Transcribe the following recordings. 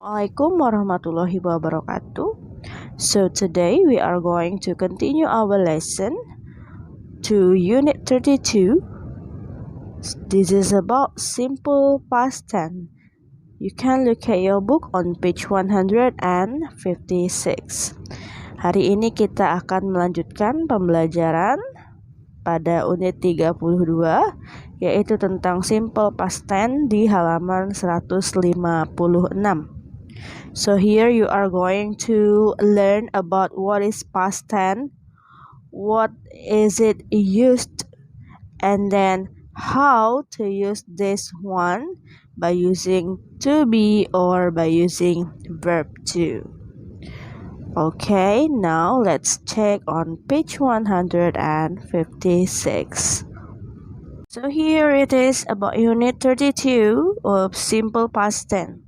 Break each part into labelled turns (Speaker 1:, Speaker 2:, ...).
Speaker 1: Assalamualaikum warahmatullahi wabarakatuh. So today we are going to continue our lesson to Unit 32. This is about simple past tense. You can look at your book on page 156. Hari ini kita akan melanjutkan pembelajaran pada unit 32, yaitu tentang simple past tense di halaman 156. So here you are going to learn about what is past tense, what is it used, and then how to use this one by using to be or by using verb to. Okay, now let's check on page 156. So here it is about unit 32 of simple past tense.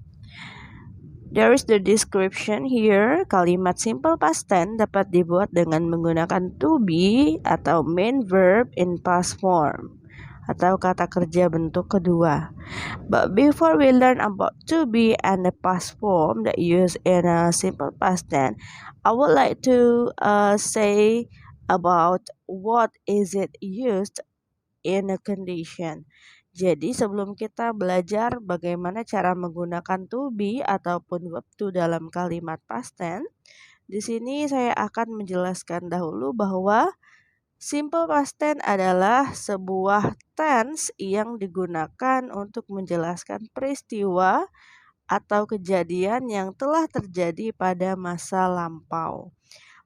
Speaker 1: There is the description here. Kalimat simple past tense dapat dibuat dengan menggunakan to be atau main verb in past form atau kata kerja bentuk kedua. But before we learn about to be and the past form that used in a simple past tense, I would like to say about what is it used in a condition. Jadi sebelum kita belajar bagaimana cara menggunakan to be ataupun verb to dalam kalimat past tense, di sini saya akan menjelaskan dahulu bahwa simple past tense adalah sebuah tense yang digunakan untuk menjelaskan peristiwa atau kejadian yang telah terjadi pada masa lampau.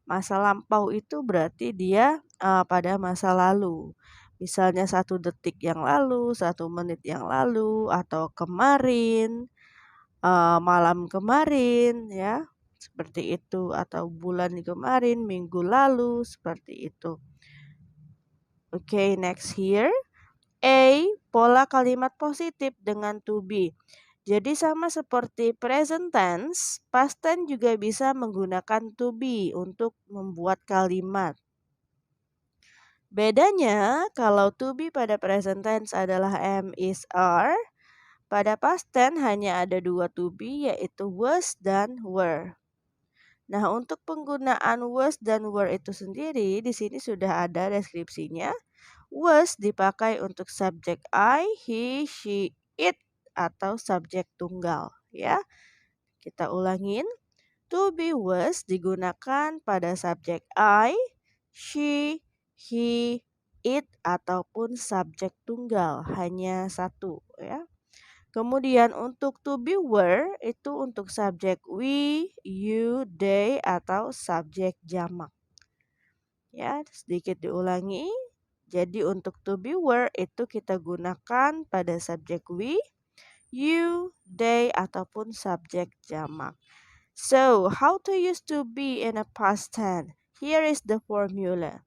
Speaker 1: Masa lampau itu berarti dia pada masa lalu. Misalnya 1 detik yang lalu, 1 menit yang lalu, atau kemarin, malam kemarin, ya, seperti itu, atau bulan kemarin, minggu lalu, seperti itu. Okay, next here. A, pola kalimat positif dengan to be. Jadi sama seperti present tense, past tense juga bisa menggunakan to be untuk membuat kalimat. Bedanya, kalau to be pada present tense adalah am, is, are, pada past tense hanya ada 2 to be, yaitu was dan were. Nah, untuk penggunaan was dan were itu sendiri, di sini sudah ada deskripsinya. Was dipakai untuk subjek I, he, she, it, atau subjek tunggal, ya. Kita ulangin. To be was digunakan pada subjek I, she, he, it, ataupun subjek tunggal, hanya satu, ya. Kemudian untuk to be were itu untuk subjek we, you, they, atau subjek jamak. Ya, sedikit diulangi. Jadi untuk to be were itu kita gunakan pada subjek we, you, they, ataupun subjek jamak. So, how to use to be in a past tense? Here is the formula.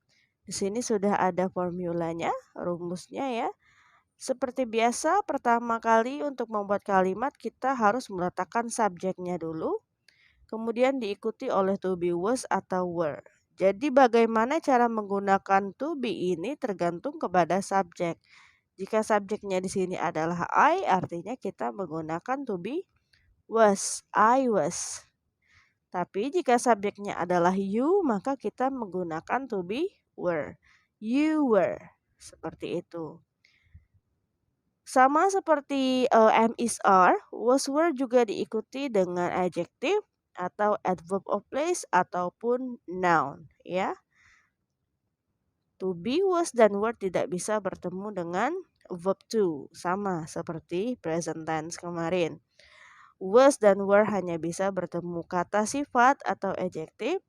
Speaker 1: Di sini sudah ada formulanya, rumusnya ya. Seperti biasa, pertama kali untuk membuat kalimat kita harus meletakkan subjeknya dulu, kemudian diikuti oleh to be, was, atau were. Jadi bagaimana cara menggunakan to be ini tergantung kepada subjek. Jika subjeknya di sini adalah I, artinya kita menggunakan to be was, I was. Tapi jika subjeknya adalah you, maka kita menggunakan to be were. You were. Seperti itu. Sama seperti am, is, are, was, were juga diikuti dengan adjective atau adverb of place ataupun noun, ya. To be, was, dan were tidak bisa bertemu dengan verb to, sama seperti present tense kemarin. Was dan were hanya bisa bertemu kata sifat atau adjective,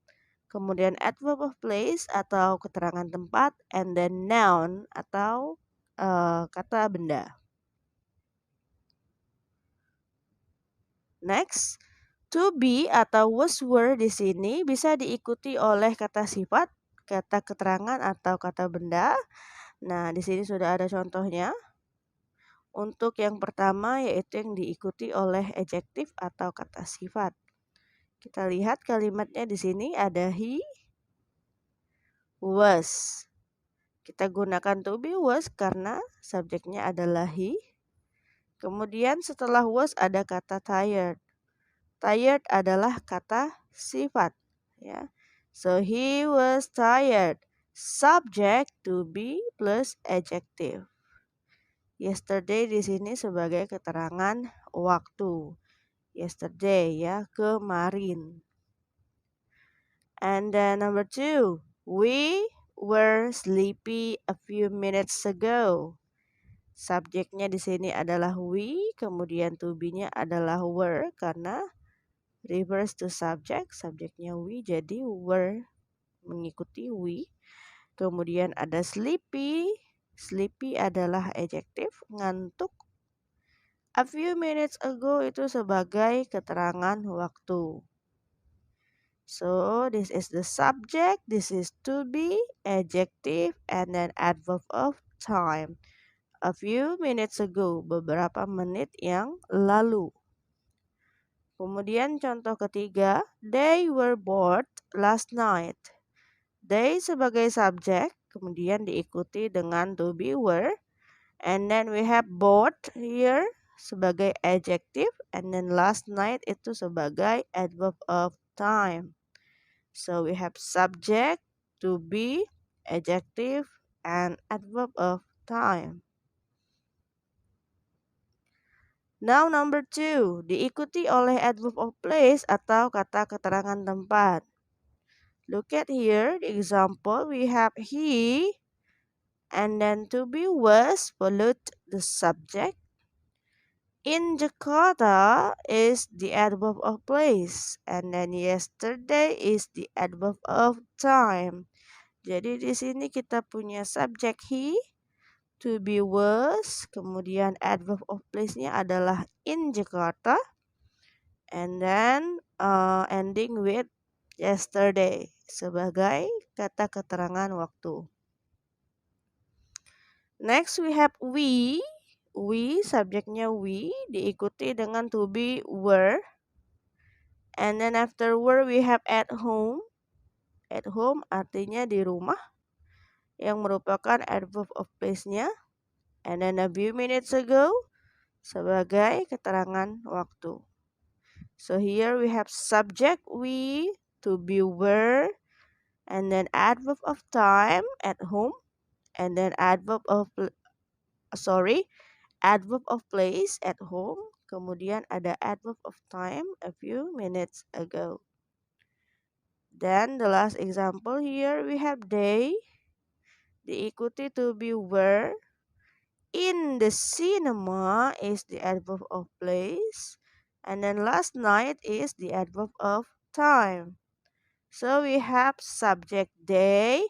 Speaker 1: kemudian adverb of place atau keterangan tempat, and then noun atau kata benda. Next, to be atau was, were di sini bisa diikuti oleh kata sifat, kata keterangan atau kata benda. Nah, di sini sudah ada contohnya. Untuk yang pertama yaitu yang diikuti oleh adjective atau kata sifat. Kita lihat kalimatnya di sini ada he was. Kita gunakan to be was karena subjeknya adalah he. Kemudian setelah was ada kata tired. Tired adalah kata sifat, ya. So he was tired. Subject to be plus adjective. Yesterday di sini sebagai keterangan waktu. Yesterday ya, kemarin. And then number 2, we were sleepy a few minutes ago. Subjeknya di sini adalah we, kemudian to be-nya adalah were karena reverse to subject, subjeknya we jadi were mengikuti we. Kemudian ada sleepy, sleepy adalah adjektif, ngantuk. A few minutes ago itu sebagai keterangan waktu. So this is the subject, this is to be, adjective, and then adverb of time. A few minutes ago, beberapa menit yang lalu. Kemudian contoh ketiga, they were bored last night. They sebagai subjek, kemudian diikuti dengan to be were. And then we have bored here sebagai adjective. And then last night itu sebagai adverb of time. So we have subject, to be, adjective, and adverb of time. Now number 2, diikuti oleh adverb of place atau kata keterangan tempat. Look at here, the example we have he, and then to be was followed the subject. In Jakarta is the adverb of place, and then yesterday is the adverb of time. Jadi di sini kita punya subjek he, to be was, kemudian adverb of place-nya adalah in Jakarta, and then ending with yesterday sebagai kata keterangan waktu. Next we have we. We, subjeknya we, diikuti dengan to be were. And then after were we have at home. At home artinya di rumah, yang merupakan adverb of place-nya. And then a few minutes ago sebagai keterangan waktu. So here we have subject we, to be were, and then adverb of time at home, and then adverb of place at home, kemudian ada adverb of time a few minutes ago. Then the last example here we have they, diikuti to be were. In the cinema is the adverb of place, and then last night is the adverb of time. So we have subject they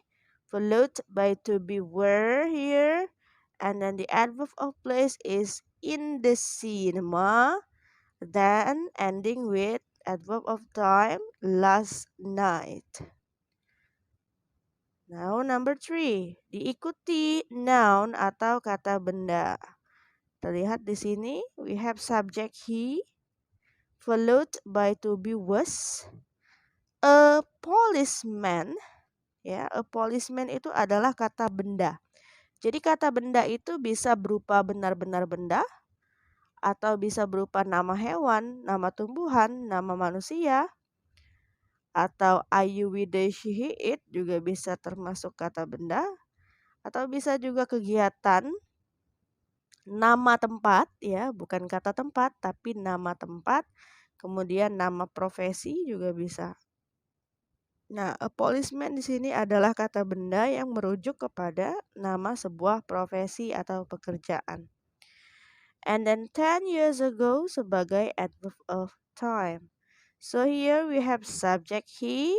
Speaker 1: followed by to be were here, and then the adverb of place is in the cinema, then ending with adverb of time last night. Now number 3, diikuti noun atau kata benda. Terlihat di sini we have subject he followed by to be was. A policeman, ya, a policeman itu adalah kata benda. Jadi kata benda itu bisa berupa benar-benar benda atau bisa berupa nama hewan, nama tumbuhan, nama manusia, atau ayu wida she it juga bisa termasuk kata benda, atau bisa juga kegiatan, nama tempat, ya, bukan kata tempat tapi nama tempat, kemudian nama profesi juga bisa. Nah, a policeman di sini adalah kata benda yang merujuk kepada nama sebuah profesi atau pekerjaan. And then 10 years ago sebagai adverb of time. So here we have subject he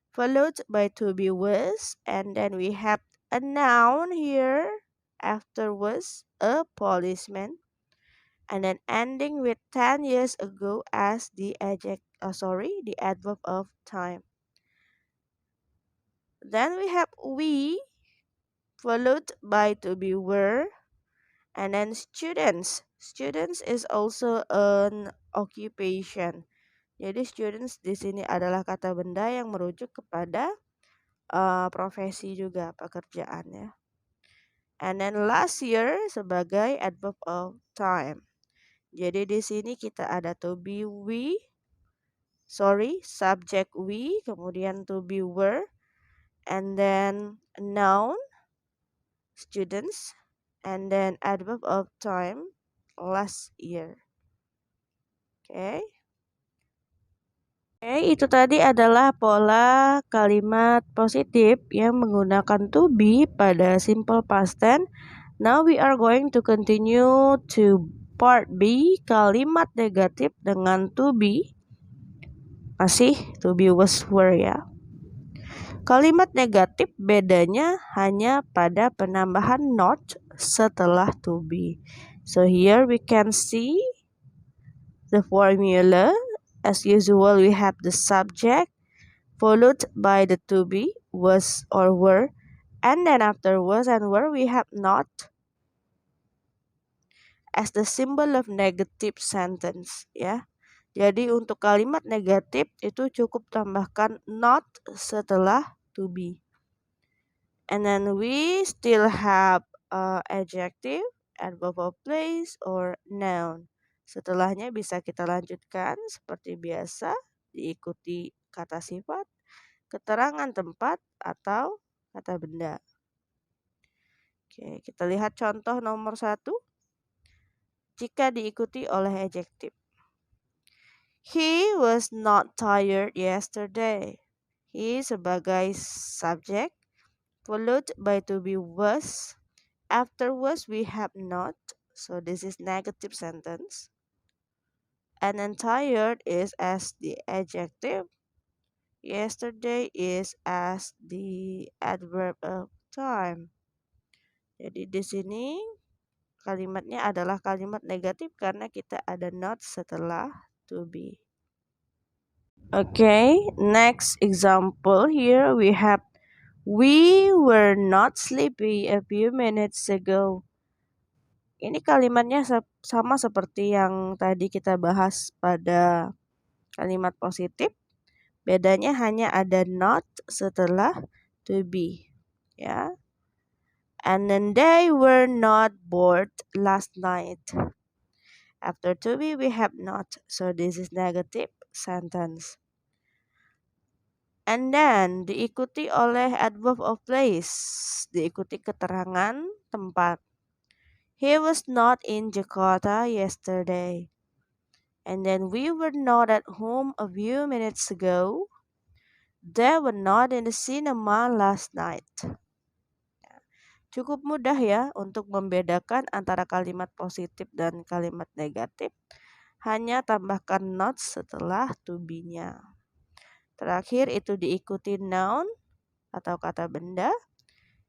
Speaker 1: followed by to be was, and then we have a noun here after was, a policeman, and then ending with 10 years ago as the adverb of time. Then we have we followed by to be were, and then students. Students is also an occupation. Jadi students di sini adalah kata benda yang merujuk kepada profesi juga, pekerjaan ya. And then last year sebagai adverb of time. Jadi di sini kita ada to be we, subject we, kemudian to be were, and then noun students, and then adverb of time last year. Oke. Oke, itu tadi adalah pola kalimat positif yang menggunakan to be pada simple past tense. Now we are going to continue to part B, kalimat negatif dengan to be. Masih to be, was, were ya. Kalimat negatif bedanya hanya pada penambahan not setelah to be. So here we can see the formula. As usual, we have the subject followed by the to be, was or were, and then after was and were we have not as the symbol of negative sentence ya. Jadi untuk kalimat negatif itu cukup tambahkan not setelah to be. And then we still have adjective, adverb of place, or noun. Setelahnya bisa kita lanjutkan seperti biasa, diikuti kata sifat, keterangan tempat, atau kata benda. Oke, kita lihat contoh nomor 1. Jika diikuti oleh adjective. He was not tired yesterday. He sebagai subject, followed by to be was. After was we have not. So this is negative sentence. And then tired is as the adjective. Yesterday is as the adverb of time. Jadi di sini kalimatnya adalah kalimat negatif karena kita ada not setelah to be. Okay, next example here we have we were not sleepy a few minutes ago. Ini kalimatnya sama seperti yang tadi kita bahas pada kalimat positif. Bedanya hanya ada not setelah to be, ya. And then they were not bored last night. After to be we have not, so this is negative sentence. And then diikuti oleh adverb of place, diikuti keterangan tempat. He was not in Jakarta yesterday. And then we were not at home a few minutes ago. They were not in the cinema last night. Cukup mudah ya untuk membedakan antara kalimat positif dan kalimat negatif. Hanya tambahkan not setelah to be-nya. Terakhir itu diikuti noun atau kata benda.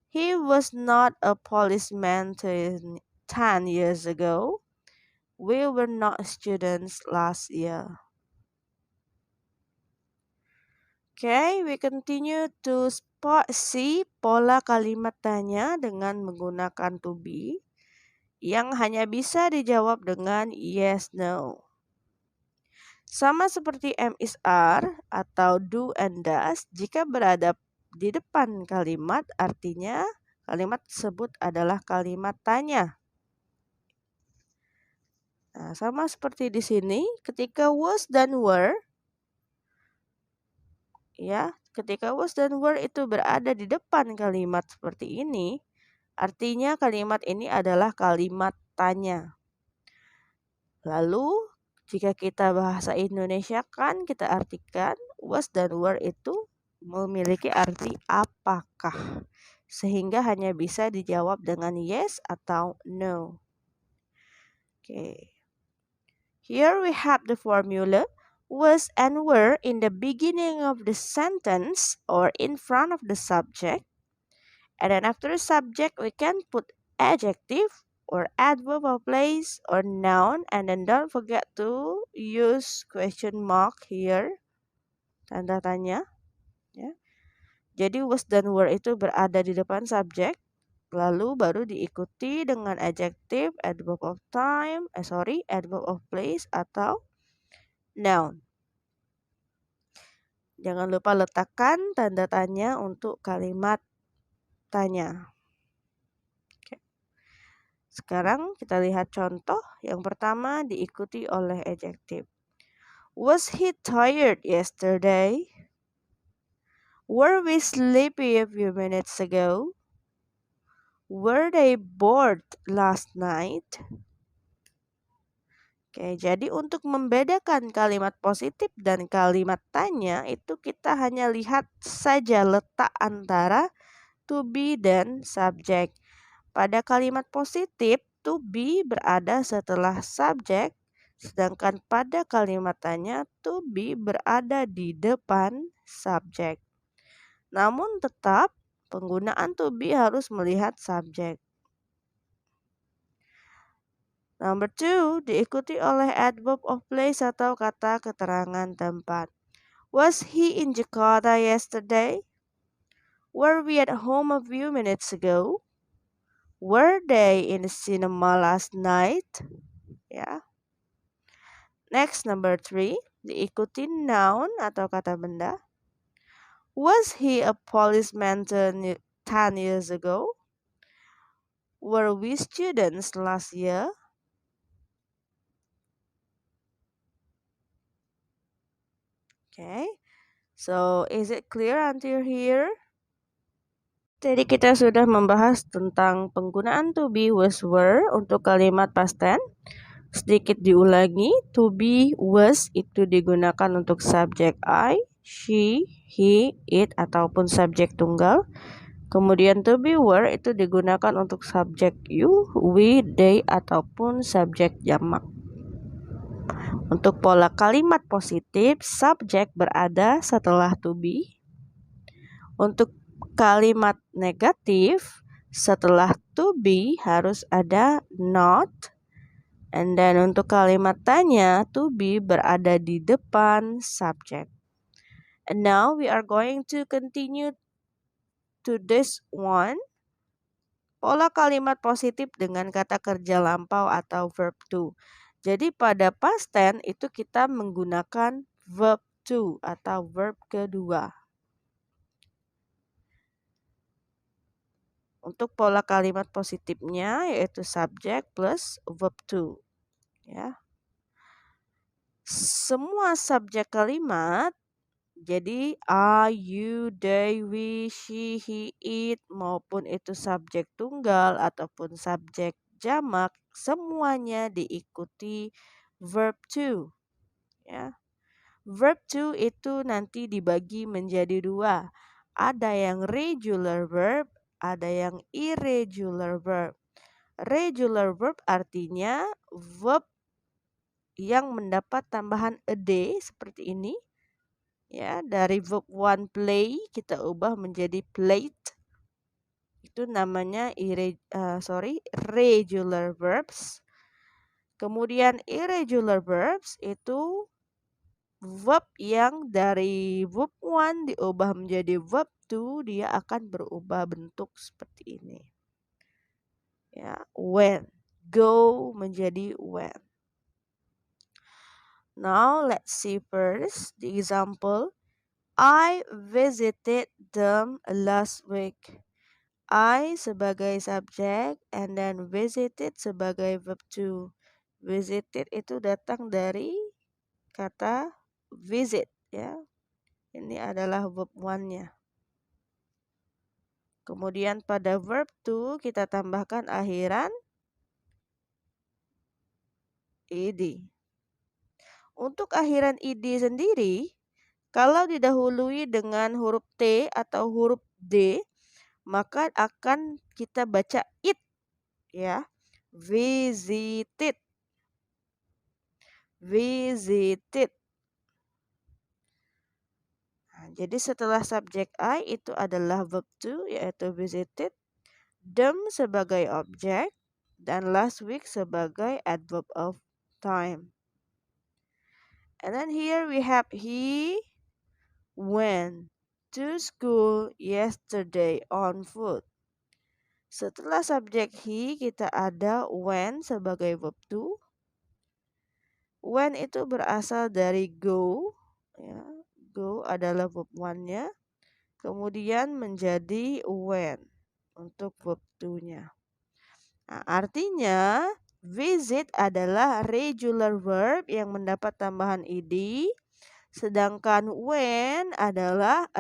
Speaker 1: He was not a policeman 10 years ago. We were not students last year. Okay, we continue to see pola kalimat tanya dengan menggunakan to be yang hanya bisa dijawab dengan yes, no. Sama seperti am is are atau do and does, jika berada di depan kalimat artinya kalimat tersebut adalah kalimat tanya. Nah, sama seperti di sini, ketika was dan were, ya, ketika was dan were itu berada di depan kalimat seperti ini, artinya kalimat ini adalah kalimat tanya. Lalu, jika kita bahasa Indonesia kan kita artikan was dan were itu memiliki arti apakah, sehingga hanya bisa dijawab dengan yes atau no. Okay. Here we have the formula. Was and were in the beginning of the sentence or in front of the subject. And then after the subject, we can put adjective or adverb of place or noun. And then don't forget to use question mark here. Tanda tanya. Ya. Jadi was dan were itu berada di depan subjek. Lalu baru diikuti dengan adjective, adverb of time, adverb of place atau noun. Jangan lupa letakkan tanda tanya untuk kalimat tanya. Oke. Sekarang kita lihat contoh. Yang pertama diikuti oleh adjective. Was he tired yesterday? Were we sleepy a few minutes ago? Were they bored last night? Oke, jadi untuk membedakan kalimat positif dan kalimat tanya itu kita hanya lihat saja letak antara to be dan subjek. Pada kalimat positif, to be berada setelah subjek, sedangkan pada kalimat tanya, to be berada di depan subjek. Namun tetap, penggunaan to be harus melihat subjek. Number 2, diikuti oleh adverb of place atau kata keterangan tempat. Was he in Jakarta yesterday? Were we at home a few minutes ago? Were they in the cinema last night? Ya. Next, number 3, diikuti noun atau kata benda. Was he a policeman 10 years ago? Were we students last year? Okay, so is it clear until here? Tadi kita sudah membahas tentang penggunaan to be, was, were untuk kalimat past tense. Sedikit diulangi, to be, was itu digunakan untuk subjek I, she, he, it ataupun subjek tunggal. Kemudian to be, were itu digunakan untuk subjek you, we, they ataupun subjek jamak. Untuk pola kalimat positif, subjek berada setelah to be. Untuk kalimat negatif, setelah to be harus ada not. And then untuk kalimat tanya, to be berada di depan subjek. And now we are going to continue to this one. Pola kalimat positif dengan kata kerja lampau atau verb to. Jadi pada past tense itu kita menggunakan verb to atau verb kedua. Untuk pola kalimat positifnya yaitu subject plus verb to. Ya. Semua subjek kalimat, jadi I, you, they, we, she, he, it maupun itu subjek tunggal ataupun subjek jamak, semuanya diikuti verb to. Ya. Verb to itu nanti dibagi menjadi dua. Ada yang regular verb, ada yang irregular verb. Regular verb artinya verb yang mendapat tambahan ed seperti ini. Ya, dari verb one play kita ubah menjadi played. Itu namanya regular verbs. Kemudian irregular verbs itu verb yang dari verb one diubah menjadi verb two, dia akan berubah bentuk seperti ini. Ya, when, go menjadi when. Now let's see first the example. I visited them last week. I sebagai subjek and then visited sebagai verb to. Visited itu datang dari kata visit ya. Ini adalah verb one-nya. Kemudian pada verb to kita tambahkan akhiran ed. Untuk akhiran ed sendiri, kalau didahului dengan huruf T atau huruf D, maka akan kita baca it ya. Visited. Visited. Nah, jadi setelah subjek I itu adalah verb to yaitu visited, them sebagai objek, dan last week sebagai adverb of time. And then here we have he went to school yesterday on foot. Setelah subjek he kita ada when sebagai verb to. When itu berasal dari go. Ya, go adalah verb one-nya. Kemudian menjadi when untuk verb to-nya. Nah, artinya Visit adalah regular verb yang mendapat tambahan ed, sedangkan when adalah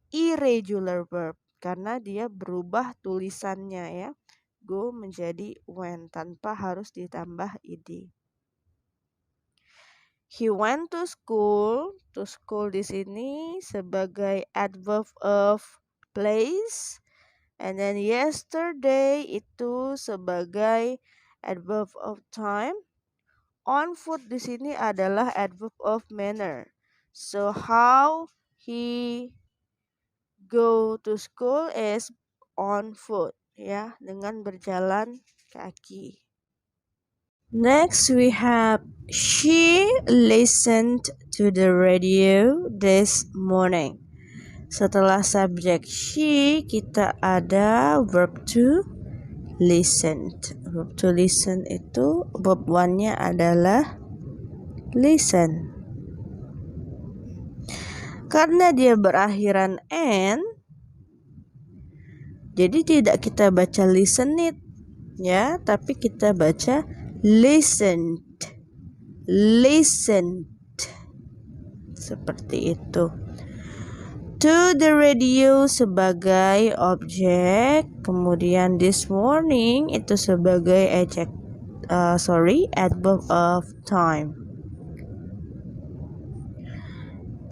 Speaker 1: irregular verb karena dia berubah tulisannya ya. Go menjadi when tanpa harus ditambah ed. He went to school. To school di sini sebagai adverb of place. And then yesterday itu sebagai adverb of time. On foot di sini adalah adverb of manner. So how he go to school is on foot ya, dengan berjalan kaki. Next we have she listened to the radio this morning. Setelah subjek she, kita ada verb to listen. Verb to listen itu verb one-nya adalah listen. Karena dia berakhiran n, jadi tidak kita baca listen it ya, tapi kita baca listened. Listened. Seperti itu. To the radio sebagai objek, kemudian this morning itu sebagai adverb of time.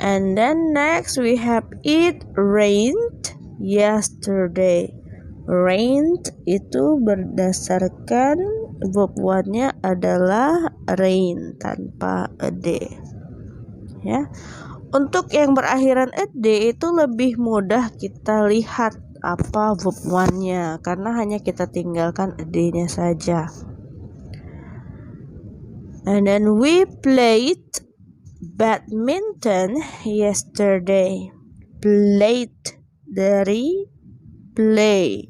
Speaker 1: And then next we have it rained yesterday. Rained itu berdasarkan verb one-nya adalah rain tanpa ed. Ya. Untuk yang berakhiran ed itu lebih mudah kita lihat apa verb one-nya karena hanya kita tinggalkan ed-nya saja. And then we played badminton yesterday. Played dari play.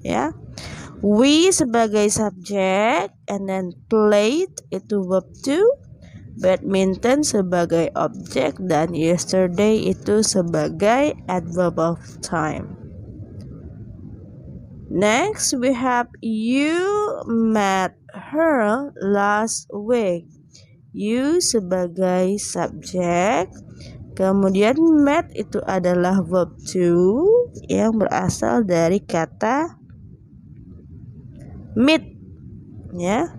Speaker 1: Ya. We sebagai subjek and then played itu verb to. Badminton sebagai objek dan yesterday itu sebagai adverb of time. Next we have you met her last week. You sebagai subjek, kemudian met itu adalah verb to yang berasal dari kata meet ya.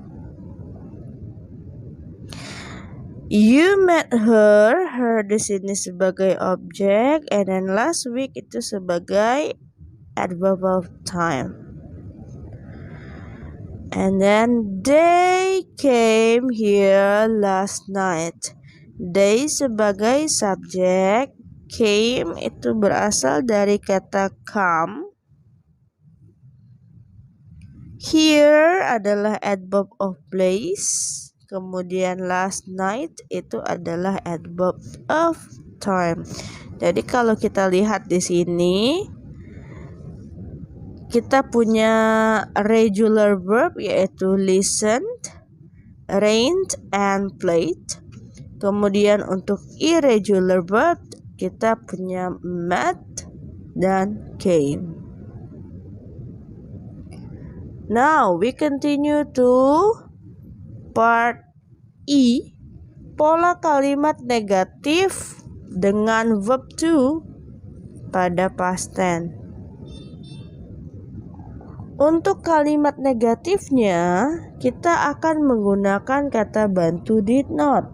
Speaker 1: You met her di sini sebagai objek, and then last week itu sebagai adverb of time. And then they came here last night. They sebagai subjek, came itu berasal dari kata come. Here adalah adverb of place. Kemudian last night itu adalah adverb of time. Jadi kalau kita lihat di sini kita punya regular verb yaitu listened, rained, and played. Kemudian untuk irregular verb kita punya met dan came. Now we continue to part E, pola kalimat negatif dengan verb to pada past tense. Untuk kalimat negatifnya, kita akan menggunakan kata bantu did not,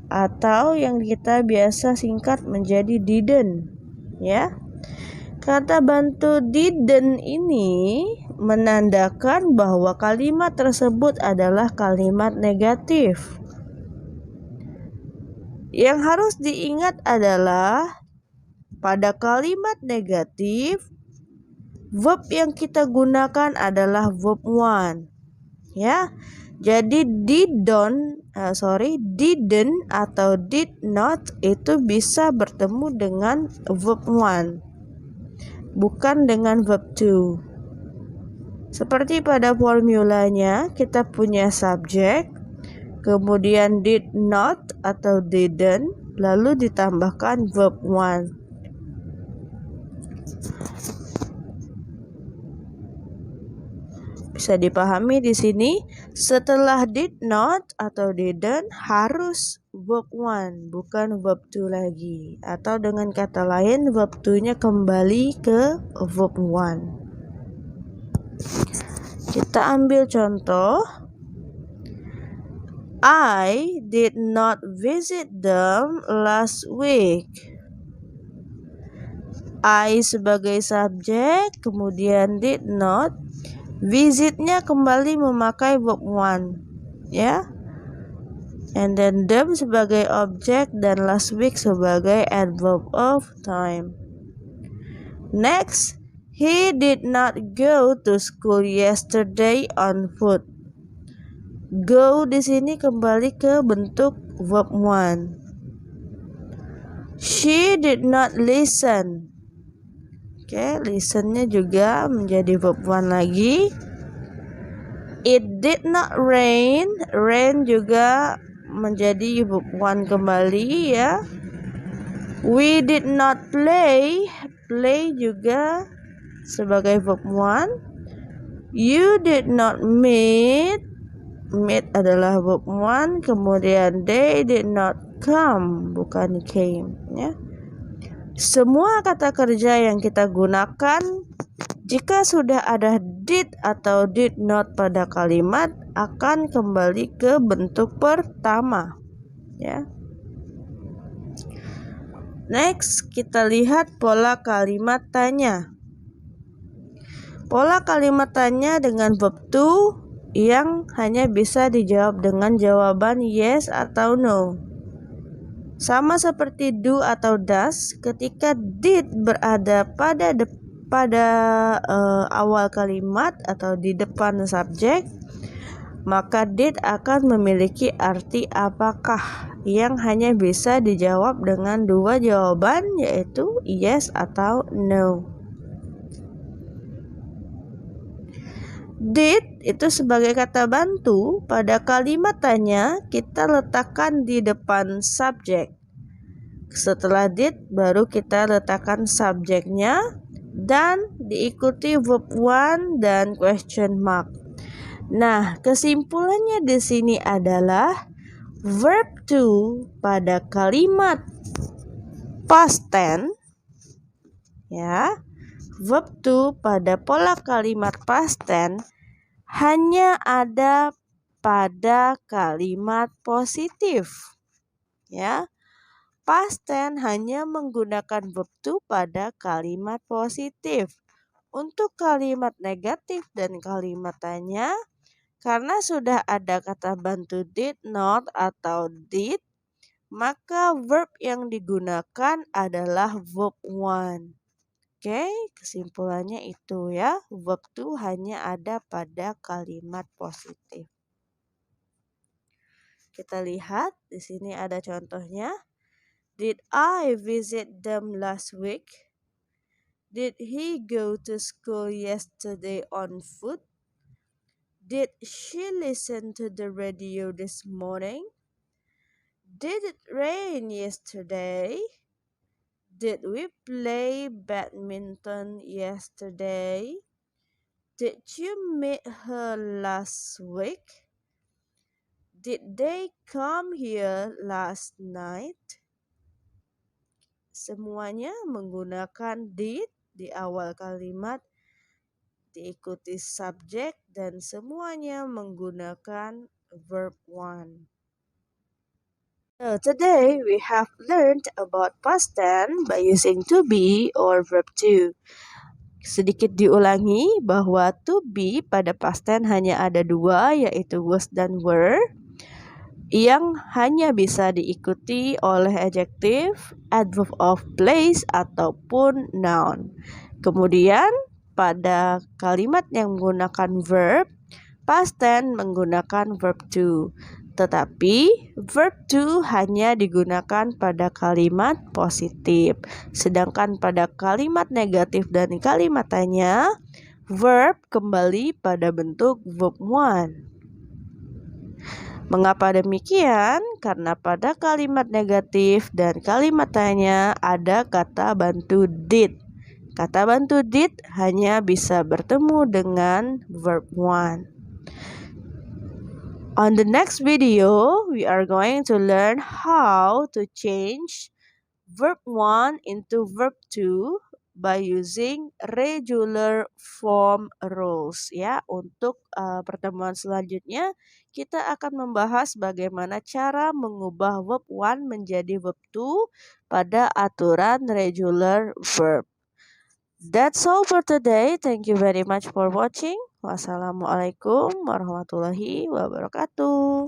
Speaker 1: atau yang kita biasa singkat menjadi didn't, ya. Kata bantu didn't ini menandakan bahwa kalimat tersebut adalah kalimat negatif. Yang harus diingat adalah pada kalimat negatif, verb yang kita gunakan adalah verb one. Ya. Jadi didn't atau did not itu bisa bertemu dengan verb one, bukan dengan verb to. Seperti pada formulanya, kita punya subjek, kemudian did not atau didn't, lalu ditambahkan verb one. Bisa dipahami di sini, setelah did not atau didn't harus verb 1, bukan verb 2 lagi. Atau dengan kata lain, verb 2-nya kembali ke verb 1. Kita ambil contoh. I did not visit them last week. I sebagai subjek, kemudian did not. Visitnya kembali memakai verb 1, ya. And then them sebagai objek dan last week sebagai adverb of time. Next, he did not go to school yesterday on foot. Go di sini kembali ke bentuk verb 1. She did not listen. Oke, listennya juga menjadi verb 1 lagi. It did not rain. Rain juga menjadi verb 1 kembali, ya. We did not play. Play juga sebagai verb 1. You did not meet. Meet adalah verb 1. Kemudian they did not come, bukan came, ya. Semua kata kerja yang kita gunakan jika sudah ada did atau did not pada kalimat akan kembali ke bentuk pertama, ya. Next, kita lihat pola kalimat tanya. Pola kalimat tanya dengan verb to yang hanya bisa dijawab dengan jawaban yes atau no. Sama seperti do atau does, ketika did berada pada awal kalimat atau di depan subjek, maka did akan memiliki arti apakah yang hanya bisa dijawab dengan dua jawaban, yaitu yes atau no. Did itu sebagai kata bantu pada kalimat tanya kita letakkan di depan subjek. Setelah did baru kita letakkan subjeknya dan diikuti verb 1 dan question mark. Nah, kesimpulannya di sini adalah verb to pada kalimat past tense, ya. Verb to pada pola kalimat past tense hanya ada pada kalimat positif, ya. Past tense hanya menggunakan verb to pada kalimat positif. Untuk kalimat negatif dan kalimat tanya, karena sudah ada kata bantu did not atau did, maka verb yang digunakan adalah verb 1. Oke, kesimpulannya itu, ya. Verb to hanya ada pada kalimat positif. Kita lihat di sini ada contohnya. Did I visit them last week? Did he go to school yesterday on foot? Did she listen to the radio this morning? Did it rain yesterday? Did we play badminton yesterday? Did you meet her last week? Did they come here last night? Semuanya menggunakan did di awal kalimat, diikuti subjek, dan semuanya menggunakan verb 1. So today we have learned about past tense by using to be or verb to. Sedikit diulangi bahwa to be pada past tense hanya ada dua, yaitu was dan were, yang hanya bisa diikuti oleh adjective, adverb of place, ataupun noun. Kemudian pada kalimat yang menggunakan verb, past tense menggunakan verb to. Tetapi verb to hanya digunakan pada kalimat positif. Sedangkan pada kalimat negatif dan kalimat tanya, verb kembali pada bentuk verb 1. Mengapa demikian? Karena pada kalimat negatif dan kalimat tanya ada kata bantu did. Kata bantu did hanya bisa bertemu dengan verb want. On the next video, we are going to learn how to change verb 1 into verb 2 by using regular form rules ya. Untuk pertemuan selanjutnya kita akan membahas bagaimana cara mengubah verb 1 menjadi verb 2 pada aturan regular verb. That's all for today. Thank you very much for watching. Wassalamualaikum warahmatullahi wabarakatuh.